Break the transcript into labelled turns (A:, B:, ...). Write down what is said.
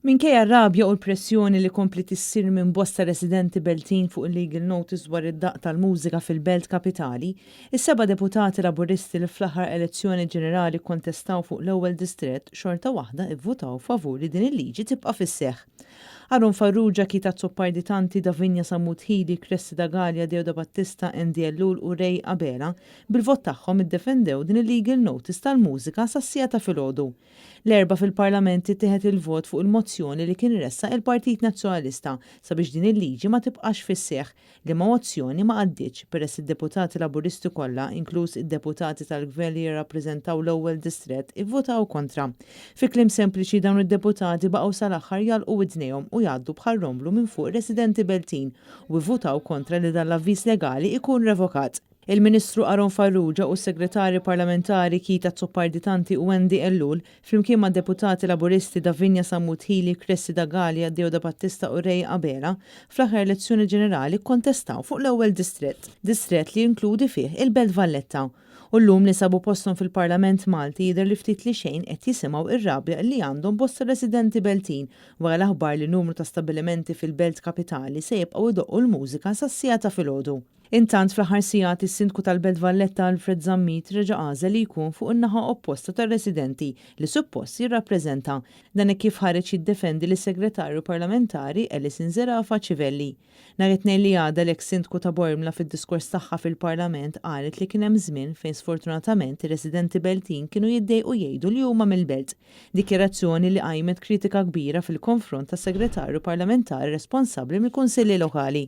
A: Minkejja r-rabja u l-pressjoni li kompli tissir minn bosta residenti Beltin fuq il-legal notice dwar id-daq tal-mużika fil-Belt Kapitali, is-seba' deputati Laburisti li fl-aħħar elezzjoni ġenerali kontestaw fuq l-ewwel distrett xorta waħda ivvutaw favur li din il-liġi tibqa' fis-seħħ. Aron Farrugia, Kita Zopparditanti, Davinja Sammuthili, Cressi Dagalja, Deuda Battista, Endi Ellul u Rej Abela bil-vot tagħhom iddefendew din il-legal notice tal-mużika sas-sija ta' filgħodu. L-erba' fil-Parlament ittieħed il-vot fuq il-mozzjoni li kien iressaq il-Partit Nazzjonalista sabiex din il-liġi ma tibqax fis-seħħ li mozzjoni ma għaddietx peress id-deputati Laburisti kollha, inkluż id-deputati tal-Gvern li jirrappreżentaw l-ewwel distrett, ivvotaw kontra. Fi kliem sempliċi dawn id-deputati baqgħu sal-aħħar jalqu widnejhom u jgħaddu bħal romblu minn fuq residenti Beltin u vvutaw kontra li dan l-avviż legali ikun revokat. Il-Ministru Aron Farrugia u s-Segretarji Parlamentari Kita Zopparditanti u Endi Ellul flimkien ma' deputati Laburisti Davinja Sammuthili, Cressi Dagalja, Deuda Battista u Rej Abela fl-aħħar elezzjoni ġenerali kontestaw fuq l-ewwel distrett li jinkludi fih il-Belt Valletta. U llum li sabu postom fil-Parlament Malti jidher li ftit li xejn qed jisimgħu ir-rabja li għandhom bosta residenti Beltin wara l-aħbar li numru ta' stabbilimenti fil-Belt Kapitali se jibqgħu jdoqqu l-mużika sas-sija ta' filgħodu. Intant fl-aħħar sigħat is-Sindku tal-Belt Valletta Alfred Zammit reġa' għażel li jkun fuq in-naħa opposta tar-residenti li suppost jirrappreżenta. Dan kif ħareġ jiddefendi lis-Segretarju Parlamentari Alison Zerafa Civelli. Nhar it-tnejn li għadha l-eks Sindku ta' Bormla fid-diskors tagħha fil-Parlament qalet li kien hemm żmien fejn sfortunatament ir-residenti Beltin kienu jiddejqu jgħidu li huma mill-Belt. Dikjerazzjoni li qajmet kritika kbira fil-konfront tas-Segretarju Parlamentari responsabbli mill-Kunsilli Lokali.